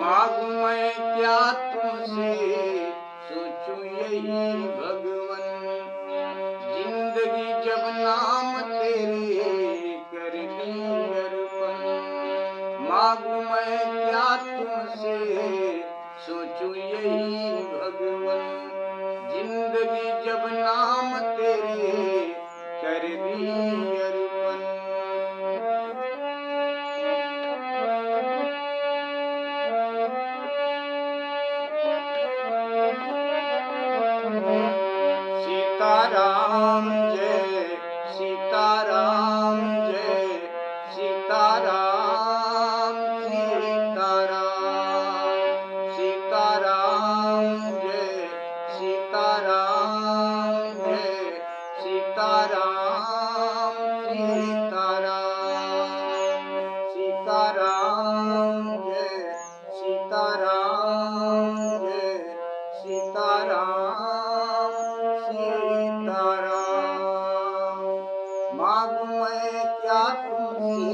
मांगू मैं क्या तुमसे, सोचूं यही भगवन, जिंदगी जब नाम तेरे कर दी अर्पण। मांगू मैं क्या तुमसे, सोचूं यही भगवन, जिंदगी जब नाम तेरे कर दी अर्पण। सीताराम जय सीताराम जय सीताराम सीताराम सीताराम जय सीताराम जय सीताराम सीताराम सीताराम जय सीताराम जय सीताराम सीताराम। मांगू मैं क्या तुमसे,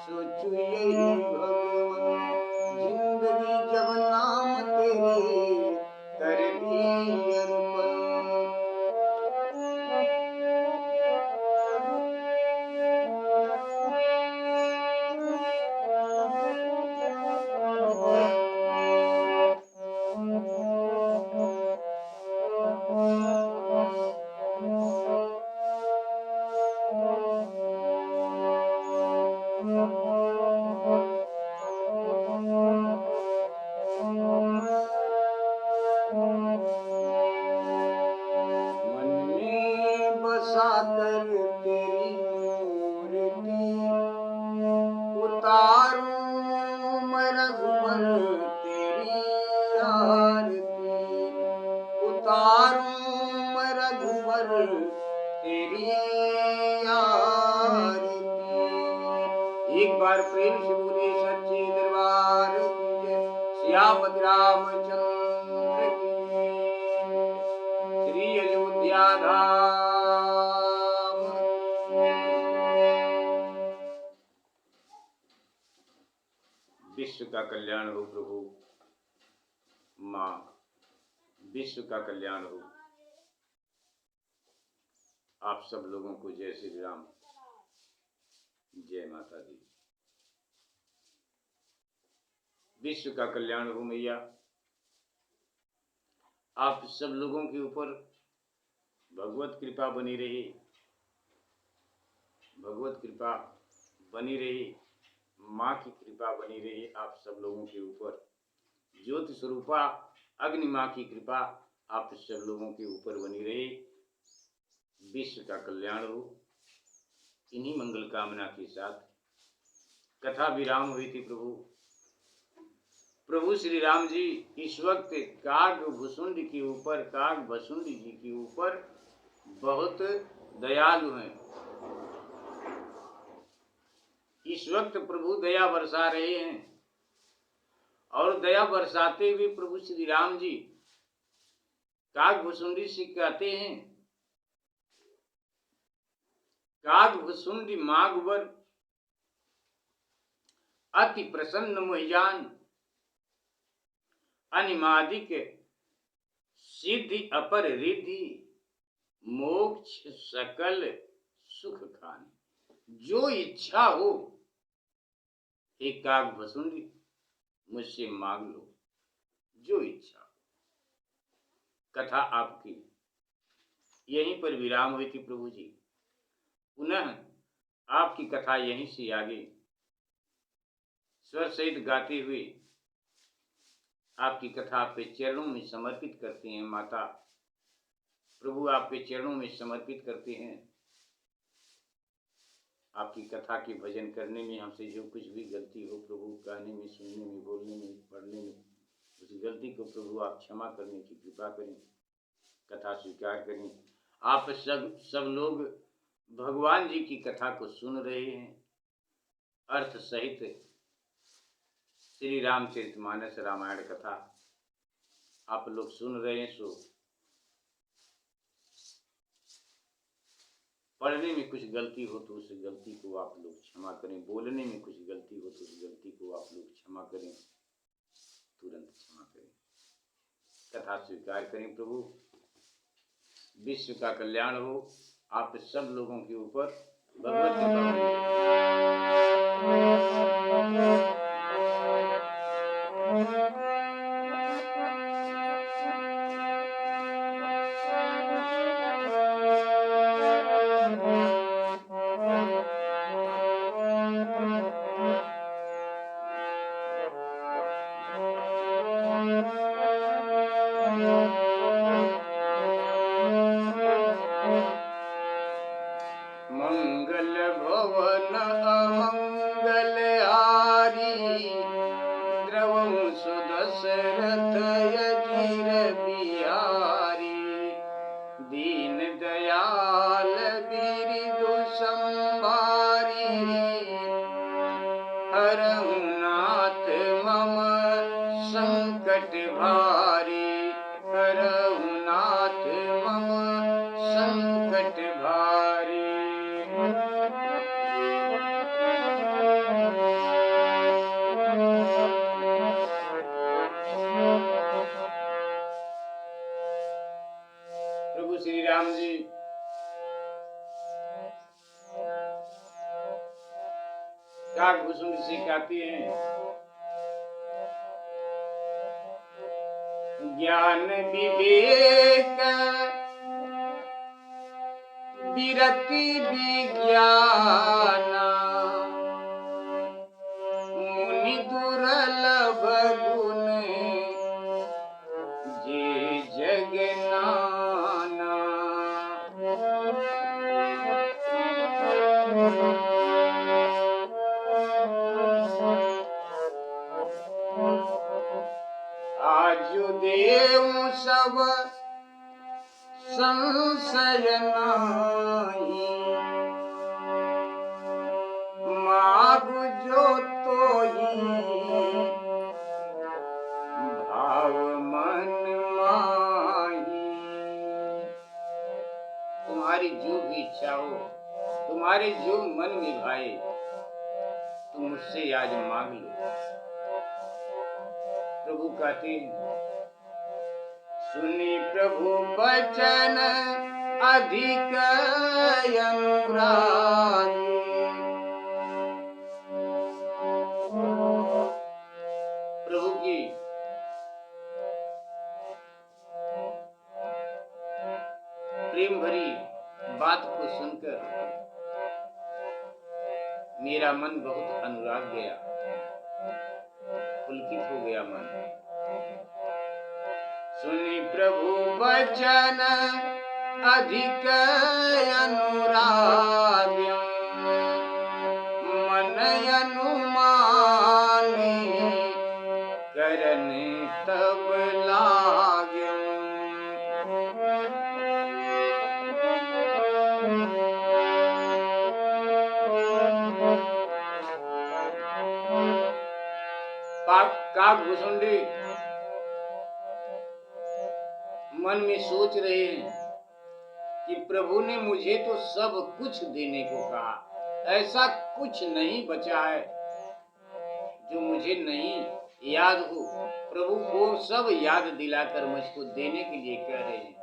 सोचूं यही भगवन, जिंदगी जब नाम तेरे कर दी अर्पण। मन में बसाकर तेरी मूर्ति, उतारूं मैं रघुबर तेरी आरती, उतारूं मैं रघुबर तेरी आरती। एक बार प्रेम से बोले सच्चे दरबार की जय, सियापति रामचंद्र की, श्री अयोध्या धाम। विश्व का कल्याण हो प्रभु, माँ विश्व का कल्याण हो। आप सब लोगों को जय श्री राम, जय माता दी। विश्व का कल्याण हो मैया, आप सब लोगों के ऊपर भगवत कृपा बनी रही, भगवत कृपा बनी रही, माँ की कृपा बनी रही आप सब लोगों के ऊपर। ज्योति स्वरूपा अग्नि माँ की कृपा आप सब लोगों के ऊपर बनी रही। विश्व का कल्याण हो। इन्हीं मंगल कामना के साथ कथा विराम हुई थी प्रभु। प्रभु श्री राम जी इस वक्त काग भुसुंड के ऊपर, काग भसुंड जी के ऊपर बहुत दयालु हैं। इस वक्त प्रभु दया बरसा रहे हैं और दया बरसाते हुए प्रभु श्री राम जी काग भुसुंडी से कहते हैं, काग भुसुंडी मागवर अति प्रसन्न मुहिजान, अनिमादिक सिद्धि अपर रिद्धि, मोक्ष सकल सुख खान। जो इच्छा हो हे काग भसुंडी मुझसे मांग लो, जो इच्छा हो। कथा आपकी यहीं पर विराम हुई थी प्रभु जी। पुनः आपकी कथा यहीं से आगे स्वर सहित गाते हुए आपकी कथा आपके चरणों में समर्पित करते हैं। माता प्रभु आपके चरणों में समर्पित करते हैं। आपकी कथा के भजन करने में हमसे जो कुछ भी गलती हो प्रभु, कहने में, सुनने में, बोलने में, पढ़ने में, उस गलती को प्रभु आप क्षमा करने की कृपा करें, कथा स्वीकार करें। आप सब लोग भगवान जी की कथा को सुन रहे हैं, अर्थ सहित श्री रामचरितमानस रामायण कथा आप लोग सुन रहे हैं। सो पढ़ने में कुछ गलती हो तो उस गलती को आप लोग क्षमा करें, बोलने में कुछ गलती हो तो उस गलती को आप लोग क्षमा करें, तुरंत क्षमा करें, कथा स्वीकार करें। प्रभु विश्व का कल्याण हो, आप सब लोगों के ऊपर भगवत कृपा मंगल भवन अमंगल हारी, द्रवं सुदशरथ अजीर बिहारी, दीन दयाल बिरदु संभारी, हरहु नाथ मम संकट भारी, हरहु नाथ मम संकट भारी। प्रभु श्री राम जी काकभूषुंड से कहते हैं, ज्ञान विवेक विरति विज्ञान, मुनि दुर्लभ गुण जे जग नाना। आजु देव सब संशय नाही, मागु जो तो ही भाव मन माही। तुम्हारी जो भी इच्छा हो, तुम्हारे जो मन में भाए, तुम मुझसे आज मांग लो। प्रभु कहते हैं, सुनी प्रभु वचन अधिक अनुरागी, प्रभु की प्रेम भरी बात को सुनकर मेरा मन बहुत अनुराग गया, पुलकित हो गया मन। सुनी प्रभु वचन अधिक अनुराग, मन अनुमान करन तब लाग्यो। काकभूषुंडी मन में सोच रहे हैं कि प्रभु ने मुझे तो सब कुछ देने को कहा, ऐसा कुछ नहीं बचा है जो मुझे नहीं याद हो, प्रभु वो सब याद दिलाकर मुझको देने के लिए कह रहे हैं।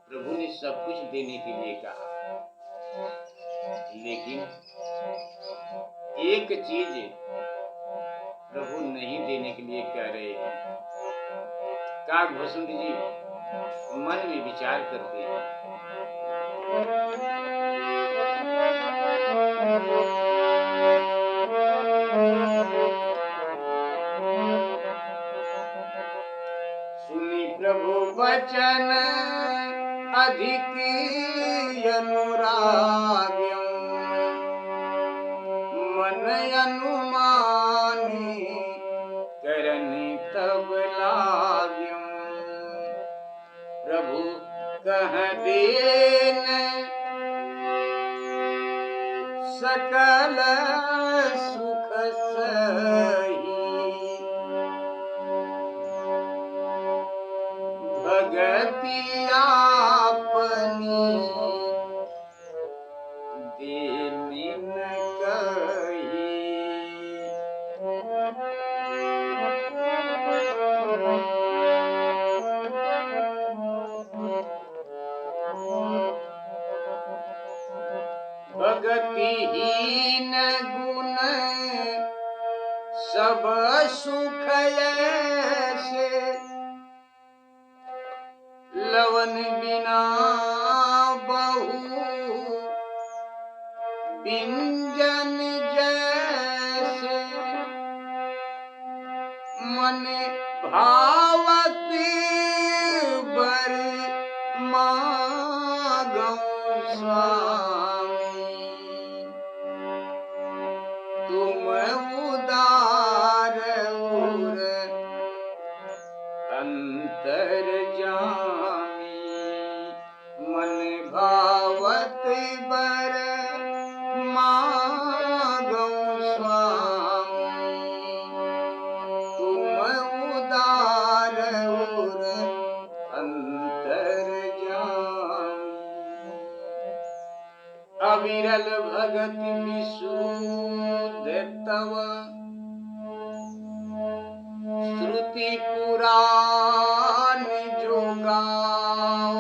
प्रभु ने सब कुछ देने के लिए कहा, लेकिन एक चीज प्रभु नहीं देने के लिए कह रहे हैं। काकभूषुंड जी मन में विचार करते हैं, सुनी प्रभु वचन अधिक अनुराग्यम, मन अनुमानी करन तब लाग्यम। प्रभु कह देन सकल सुख सही, भगति आपनी देने न कही। भगतिहीन गुण सब सुख ऐसे, लवन बिना बहु बिंजन जैसे, मन भावती बर मागौ स्वामी, तुम उदार उर अंतर जामी। मन भावत बर मागौ स्वामी, तुम उदार उर अंतर जामी। अविरल भगत विशुद्ध तव, श्रुति पुराण जो गाओ,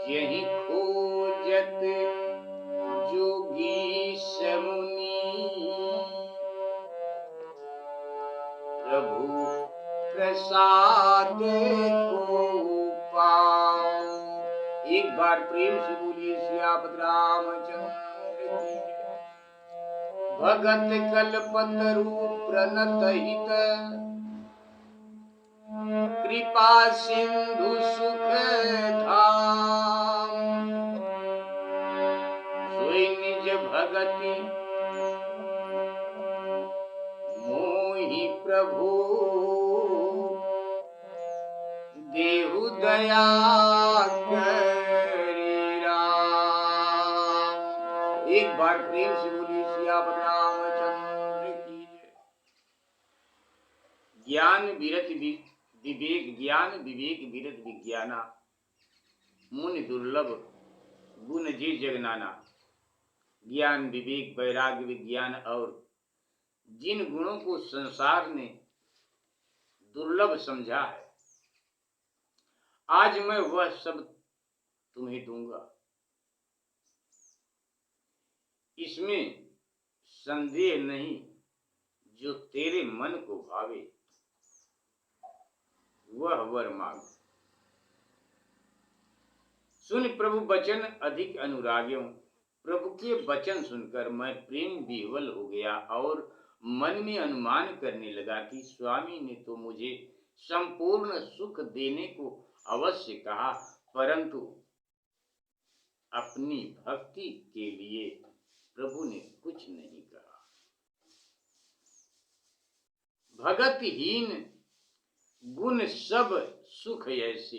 यही खोजत जोगी समुनि, प्रभु प्रसाद को पाओ। एक बार प्रेम से बोलिए सियापत रामचंद्र की जय। भगत कल्पतरु प्रणत हित, कृपा सिंधु सुख धाम, सोई निज भगति मोहि प्रभु, देहु दया करी राम। एक बार प्रेम से बोलिए सियापत रामचंद्र की जय। ज्ञान विरत विवेक, ज्ञान विवेक विरत विज्ञाना, मुनि दुर्लभ गुण जी जगनाना। ज्ञान विवेक वैराग्य विज्ञान और जिन गुणों को संसार ने दुर्लभ समझा है, आज मैं वह सब तुम्हें दूंगा। इसमें संदेह नहीं, जो तेरे मन को भावे वह वर मांग। सुन प्रभु वचन अधिक अनुराग्यों, प्रभु के वचन सुनकर मैं प्रेम विह्वल हो गया और मन में अनुमान करने लगा कि स्वामी ने तो मुझे संपूर्ण सुख देने को अवश्य कहा, परंतु अपनी भक्ति के लिए प्रभु ने कुछ नहीं कहा। भगतहीन गुण सब सुख ऐसे,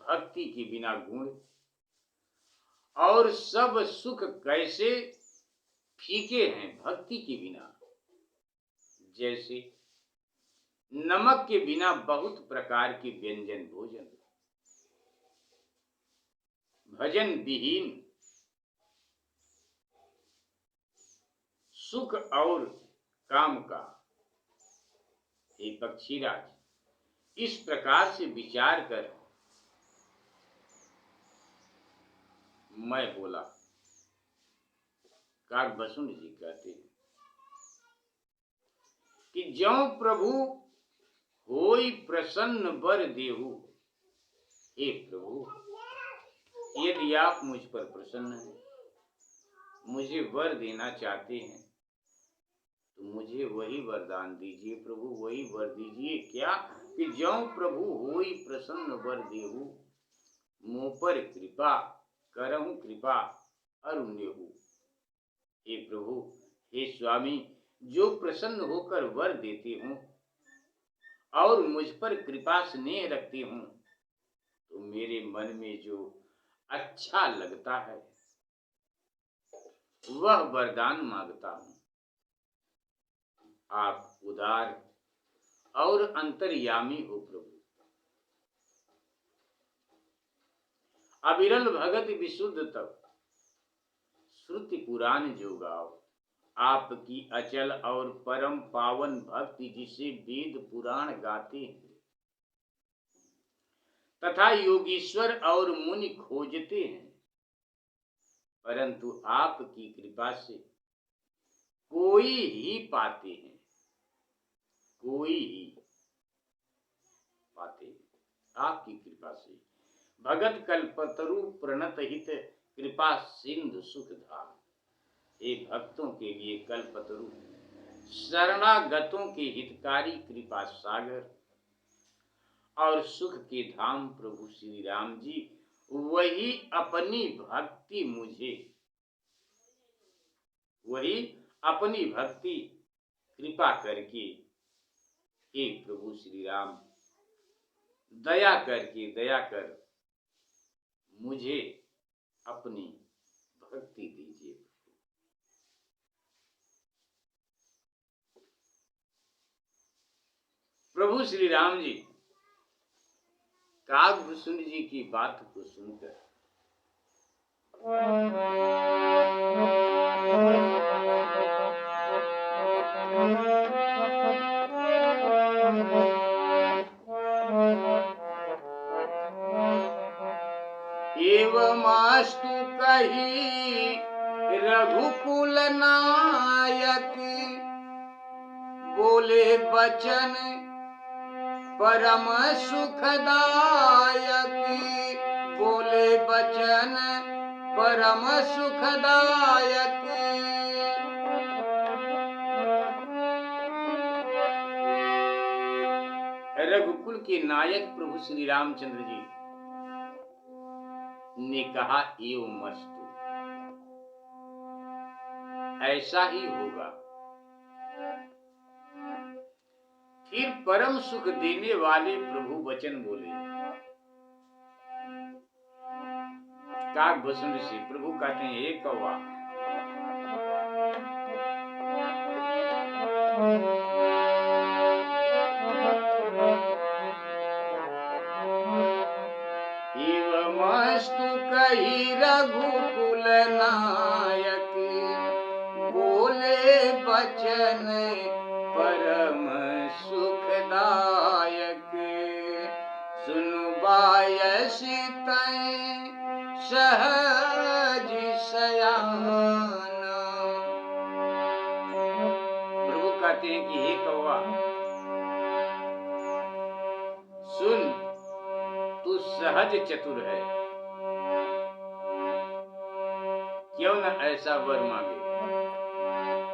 भक्ति के बिना गुण और सब सुख कैसे फीके हैं भक्ति के बिना। जैसे नमक के बिना बहुत प्रकार के व्यंजन भोजन, भजन विहीन सुख और काम का, हे पक्षीराज, इस प्रकार से विचार कर मैं बोला। काकभसून जी कहते हैं कि ज्यों प्रभु होई प्रसन्न वर देहु। हे प्रभु, यदि आप मुझ पर प्रसन्न हैं, मुझे वर देना चाहते हैं, तो मुझे वही वरदान दीजिए प्रभु, वही वर दीजिए। क्या कि ज्यों प्रभु होई प्रसन्न वर देहु, मुँह पर कृपा करहु कृपा अरुण्यहु। हे प्रभु, हे स्वामी, जो प्रसन्न होकर वर देते हूँ और मुझ पर कृपा स्नेह रखते हूँ, तो मेरे मन में जो अच्छा लगता है वह वरदान मांगता हूँ। आप उदार और अंतर्यामी हो प्रभु। अविरल भगत विशुद्ध तब, श्रुति पुराण जो गाओ। आपकी अचल और परम पावन भक्ति जिसे वेद पुराण गाते हैं, तथा योगीश्वर और मुनि खोजते हैं, परंतु आपकी कृपा से कोई ही पाते हैं, कोई ही पाते हैं आपकी कृपा से। भगत कल्पतरु प्रणत हित कृपा सिंधु सुख धाम। हे भक्तों के लिए कल्पतरु, शरणागतों के हितकारी कृपा सागर और सुख के धाम प्रभु श्री राम जी, वही अपनी भक्ति मुझे, वही अपनी भक्ति कृपा करके, हे प्रभु श्री राम, दया करके, दया कर मुझे अपनी भक्ति दीजिए। प्रभु श्री राम जी काकभूषण जी की बात को सुनकर एवमास्तु कही रघुकुल नायक, बोले बचन परम सुखदायक, बोले बचन परम सुखदायक। रघुकुल के नायक प्रभु श्री रामचंद्र जी ने कहा, एवमस्तु, ऐसा ही होगा। फिर परम सुख देने वाले प्रभु वचन बोले। काकभूषण से प्रभु कहते हैं, हे कौवा, एवमस्तु कही रघुकुल नायक, बोले बचन परम सुखदायक। सुनु बायसी तै सहज सयाना। प्रभु कहते हैं कि हे कौवा, सुन, तू सहज चतुर है, क्यों न ऐसा वर मांगे,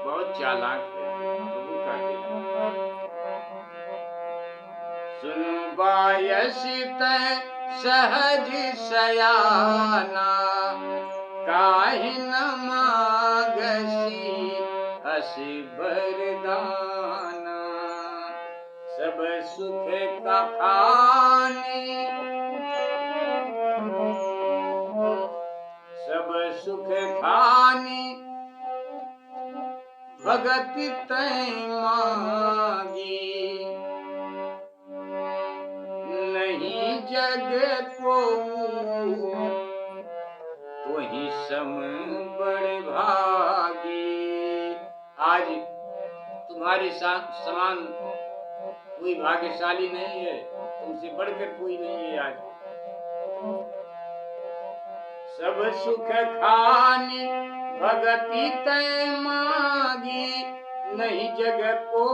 बहुत चालाक है। प्रभु कहते हैं, सुन बायसी तै सहज सयाना, काहि न मागसी हसि बरदाना। सब सुख का खानी, सब सुख खानी, भगति तै मांगी। नहीं जग को तुहि सम बड़ भागी, आज तुम्हारे समान कोई भाग्यशाली नहीं है, तुमसे बढ़कर कोई नहीं है। आज सब सुख खानी भगति तय मागी, नहीं जग को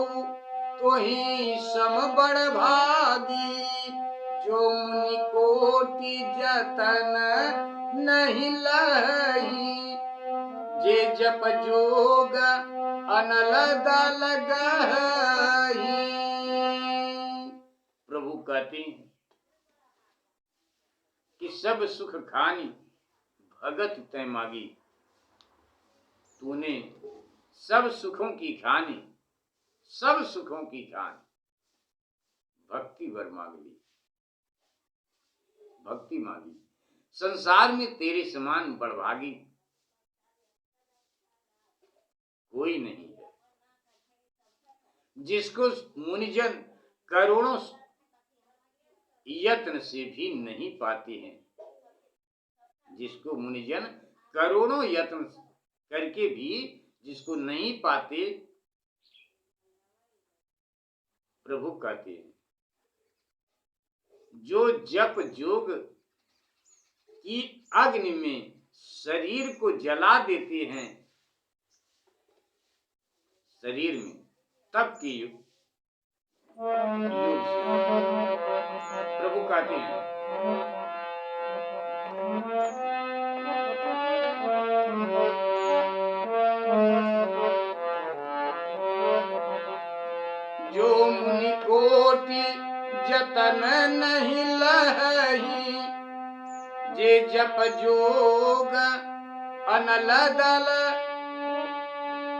तो ही सम बड़ भागी। जो मुनि कोटि जतन नहीं लही, जे जप जोग अनल दल गही। प्रभु कहते हैं कि सब सुख खानी भगत तय मागी, तूने सब सुखों की खानी, सब सुखों की खानी भक्ति भर मांग ली, भक्ति मांगी। संसार में तेरे समान बड़भागी कोई नहीं है, जिसको मुनिजन करोड़ों यत्न से भी नहीं पाते हैं, जिसको मुनिजन करोड़ों यत्न करके भी जिसको नहीं पाते। प्रभु कहते हैं जो जप जोग की अग्नि में शरीर को जला देते हैं, शरीर में तप के योग से प्रभु कहते हैं जो मुनि कोटि जतन नहीं लही, जे जप जोग अनल दल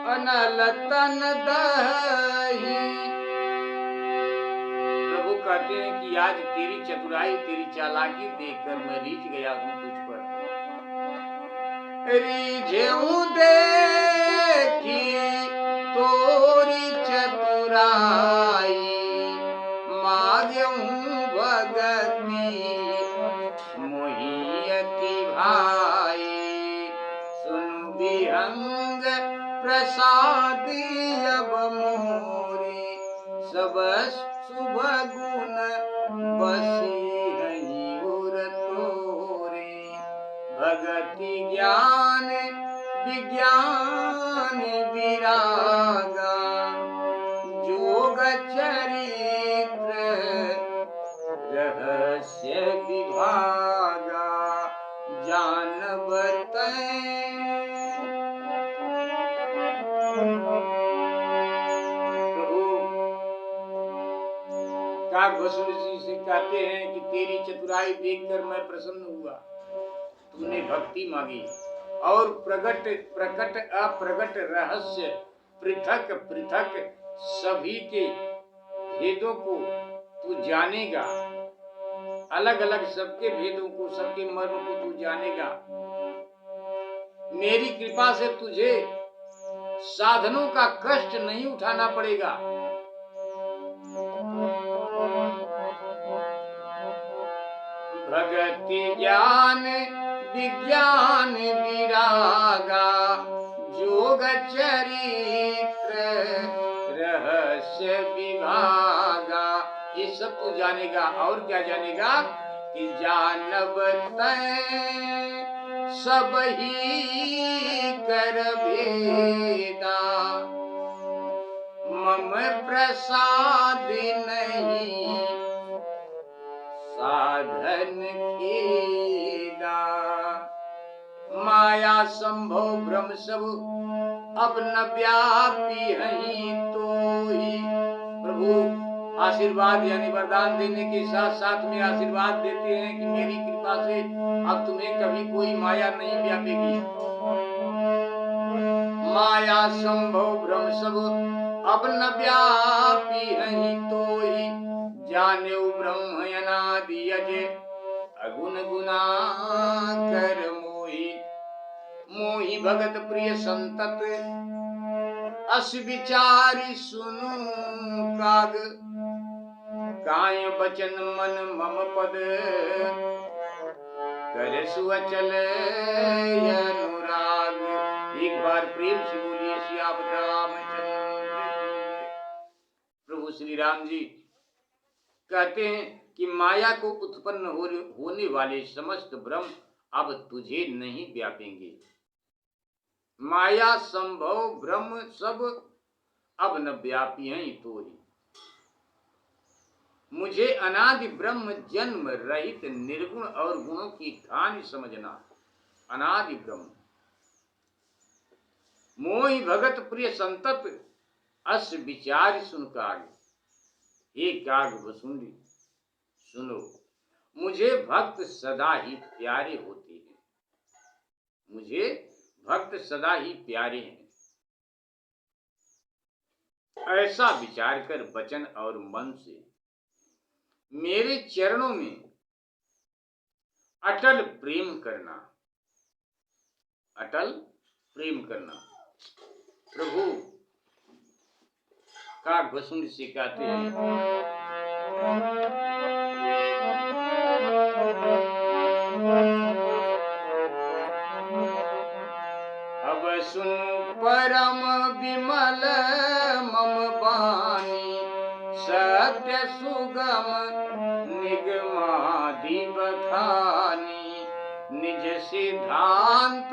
अनल तन दही। प्रभु कहते हैं कि आज तेरी चतुराई तेरी चालाकी देखकर मैं रीझ गया हूं तुझ पर। रीझेऊ देखी तोरी चतुराई, मांगेऊ भगती मोहि अति भाई। सुन विहंग प्रसादी अब मोरे, सब शुभ गुण बसी हई उर तोरे। भगति ज्ञान विज्ञान विरागा, जोग चरित्र रहस्य विभागा। जानवत काकभस्म जी से कहते हैं कि तेरी चतुराई देखकर मैं प्रसन्न हुआ। तूने भक्ति मांगी और प्रकट अप्रगट रहस्य पृथक पृथक सभी के भेदों को तू जानेगा, अलग अलग सबके भेदों को, सबके मर्म को तू जानेगा। मेरी कृपा से तुझे साधनों का कष्ट नहीं उठाना पड़ेगा। भक्ति ज्ञान विज्ञान विरागा, जोग चरित्र रहस्य विभागा। ये सब तू जानेगा। और क्या जानेगा कि जानवत सब ही कर भेदा, मम प्रसाद नहीं साधन खेदा। माया संभव ब्रह्म सब अब न व्यापी हई तो ही। प्रभु आशीर्वाद यानी वरदान देने के साथ साथ में आशीर्वाद देते हैं कि मेरी कृपा से अब तुम्हें कभी कोई माया नहीं व्यापेगी। माया संभव ब्रह्म सब अब न व्यापी हई तो ही। जाने ब्रह्म अनादि अजय अगुण गुना कर मोहि। मोहि भगत प्रिय संतत अस विचारी सुनु काग। काय बचन मन मम पद करे सुअचल अनुराग। एक बार प्रेम से बोलिए सियावर रामचंद्र की। प्रभु श्री राम जी कहते हैं कि माया को उत्पन्न होने वाले समस्त ब्रह्म अब तुझे नहीं व्यापेंगे। माया संभव ब्रह्म सब अब न व्यापी हैं तो ही। मुझे अनादि ब्रह्म जन्म रहित निर्गुण और गुणों की ठान समझना। अनादि ब्रह्म मोहि भगत प्रिय संतत अस विचार सुन काग। हे काग वसुंडी सुनो, मुझे भक्त सदा ही प्यारे होते हैं। मुझे भक्त सदा ही प्यारे हैं। ऐसा विचार कर वचन और मन से मेरे चरणों में अटल प्रेम करना। अटल प्रेम करना। प्रभु काग वसुंड से कहते हैं, अब सुन परम विमल मम बानी, सत्य सुगम निगमादि बखानी। निज सिद्धांत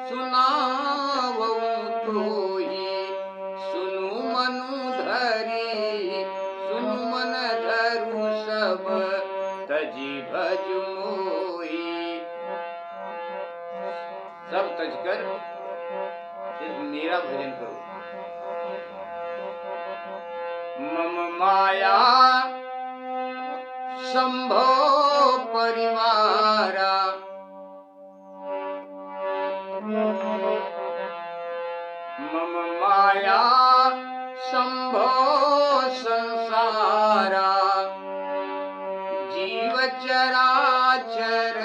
सुनावऊं तोहि, सुनु मनु धरी सुनु मन धरु सब तजी भज मोहि। सब तज कर सिर्फ मेरा भजन करो। मम माया संभव परिवारा, मम माया संभव संसारा। जीव चराचर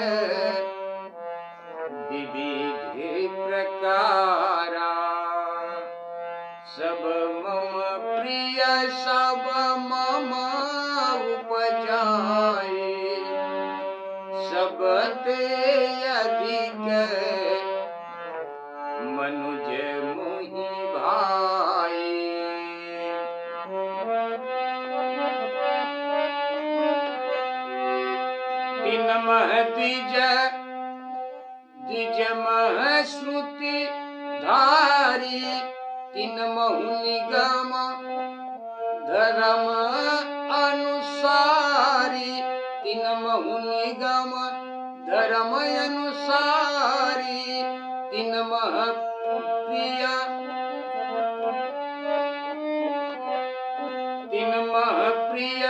विविध प्रकारा, सब मम प्रिय सब मम उपजाए। सब ते अधिक मनुज मोहि भाई। तीन मह द्विज द्विज मह श्रुति धारी। तीन महु निगम धर्म अनुसारी। तीन महु निगम धर्म अनुसारी। तीन मह प्रिय तीन मह प्रिय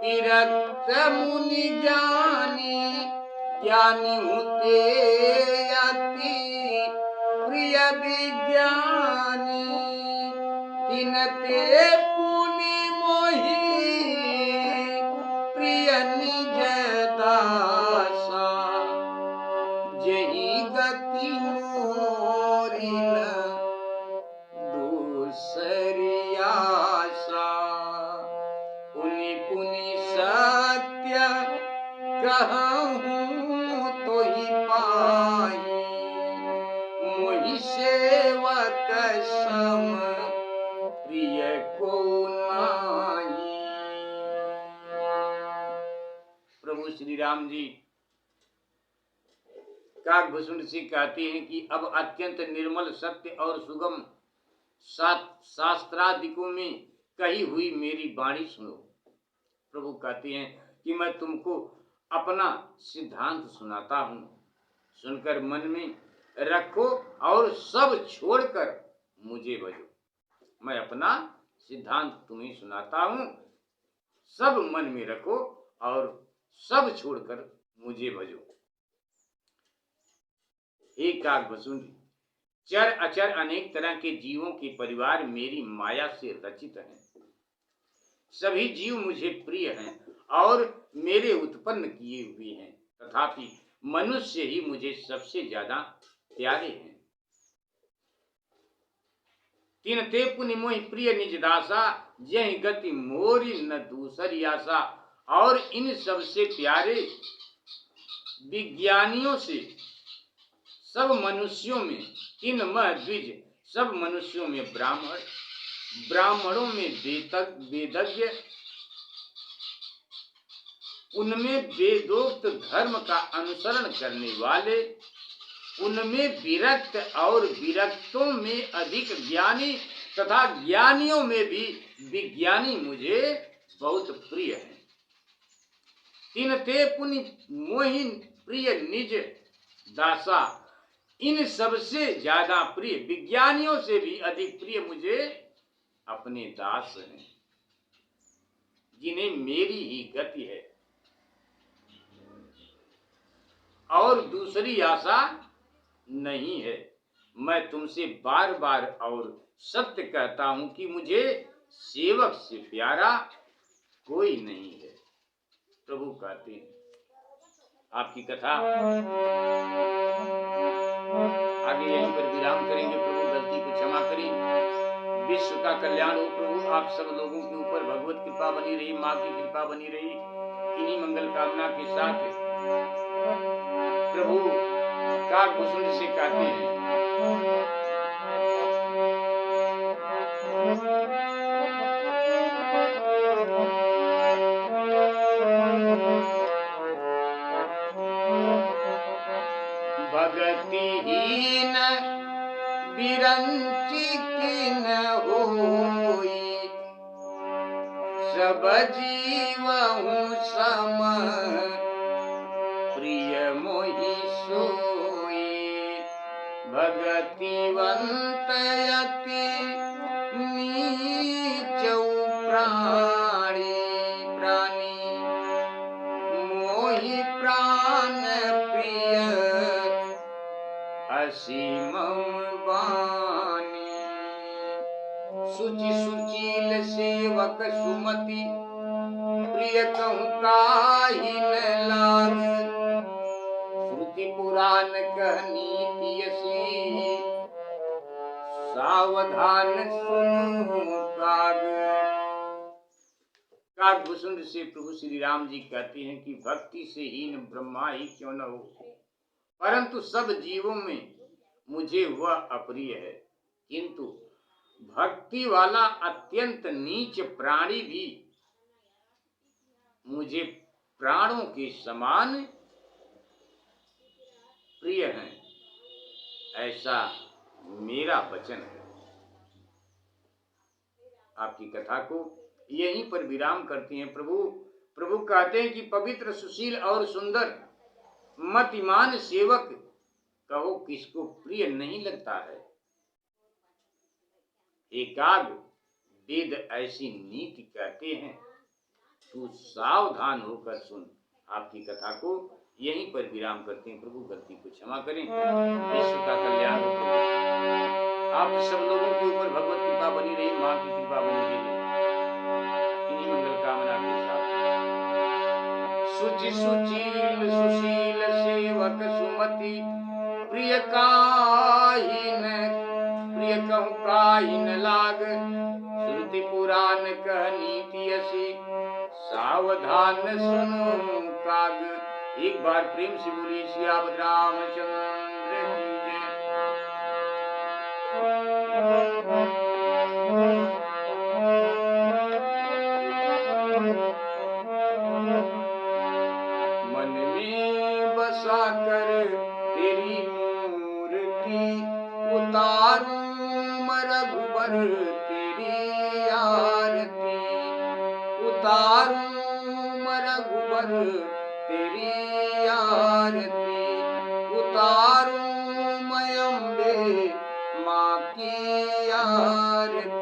विरक्त मुनि ज्ञानी। ज्ञानी होते अति प्रिय विज्ञानी। तीन ते पुनि मोहि प्रिय निज दासा। जही गति मोरी न दूसरी आशा। पुनि पुनि सत्य कहूँ तो ही पाई। मोहि सेवक सम प्रिय को नाही। प्रभु श्री राम जी काकभूषण से कहते हैं कि अब अत्यंत निर्मल सत्य और सुगम शास्त्रादिकों में कही हुई मेरी वाणी सुनो। प्रभु कहते हैं कि मैं तुमको अपना सिद्धांत सुनाता हूँ। सुनकर मन में रखो और सब छोड़कर मुझे भजो। मैं अपना सिद्धांत तुम्हें सुनाता हूँ। सब मन में रखो और सब छोड़कर मुझे भजो। हे काकभूषुंडी, चर अचर अनेक तरह के जीवों के परिवार मेरी माया से रचित हैं। सभी जीव मुझे प्रिय हैं और मेरे उत्पन्न किए हुए हैं, तथापि मनुष्य ही मुझे सबसे ज्यादा प्यारे हैं। तीन ते पुनि मोहि प्रिय निज दासा। यही गति मोरी न दूसरी आशा। और इन सबसे प्यारे विज्ञानियों से सब मनुष्यों में तीन मह द्विज सब मनुष्यों में ब्राह्मण, ब्राह्मणों में वेदज्ञ, उनमें वेदोक्त धर्म का अनुसरण करने वाले, उनमें विरक्त और विरक्तों में अधिक ज्ञानी तथा ज्ञानियों में भी विज्ञानी मुझे बहुत प्रिय है। तिनते पुनि मोहि प्रिय निज दासा, इन सबसे ज्यादा प्रिय, विज्ञानियों से भी अधिक प्रिय मुझे अपने दास हैं, जिन्हें मेरी ही गति है और दूसरी आशा नहीं है। मैं तुमसे बार बार और सत्य कहता हूं कि मुझे सेवक से प्यारा कोई नहीं है। प्रभु कहते हैं, आपकी कथा आगे यहीं पर विराम करेंगे। प्रभु गलती को क्षमा करें। विश्व का कल्याण हो प्रभु, आप सब लोगों के ऊपर भगवत कृपा बनी रही, माँ की कृपा बनी रही। इन्हीं मंगल कामना के साथ प्रभु काकभूषण से कहते हैं, भगतिहीन बिरंची किन होई, सब जीवहु सम प्रिय मोहि सोई। भगतिवंत अति नीचौ प्राणी, मोहि प्राण प्रिय असीम बानी। सुचि सुशील सेवक सुमति, प्रिय कहूँ काहि न लाग। श्रुति पुराण कहनी यसी, सावधान सुनु काग। काकभूषण से प्रभु श्री राम जी कहते हैं कि भक्ति से हीन ब्रह्मा ही क्यों न हो, परंतु सब जीवों में मुझे वह अप्रिय है। किंतु भक्ति वाला अत्यंत नीच प्राणी भी मुझे प्राणों के समान प्रिय हैं, ऐसा मेरा वचन है। आपकी कथा को यहीं पर विराम करते हैं। प्रभु कहते हैं कि पवित्र, सुशील और सुंदर मतिमान सेवक कहो किसको प्रिय नहीं लगता है। एकाग वेद ऐसी नीति कहते हैं, तू सावधान होकर सुन। आपकी कथा को यहीं पर विराम करते हैं। प्रभु गलती को क्षमा करें, विश्व का कल्याण हो प्रभु। आप सब लोगों के ऊपर भगवत कृपा बनी रही, माँ की कृपा बनी रही। इन्हीं मंगल कामना के साथ सुचि सुशील सुशील सेवक सुमति, प्रिय काहिन, प्रिय कहूँ काहिन लाग। श्रुति पुराण कहनी यसी, सावधान सुनो काग। एक बार प्रेम से बोलिए सियावत रामचंद्र की जय। मन में बसा कर तेरी मूर्ति, उतारूं मैं रघुबर तेरी आरती। उतारूं मैं रघुबर तेरी आरती। उतारूं मैं अम्बे माँ की आरती।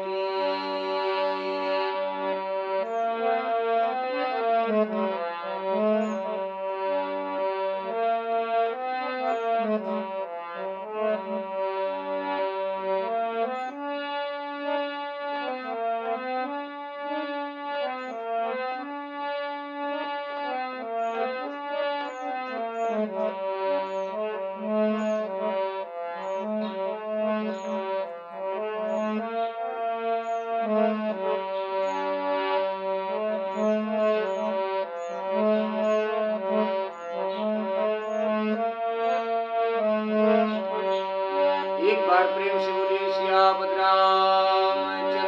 एक बार प्रेम से बोलिए सियापत रामचंद्र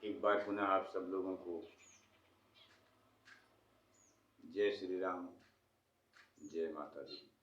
की। एक बार पुनः आप सब लोगों को जय श्री राम, जय माता दी।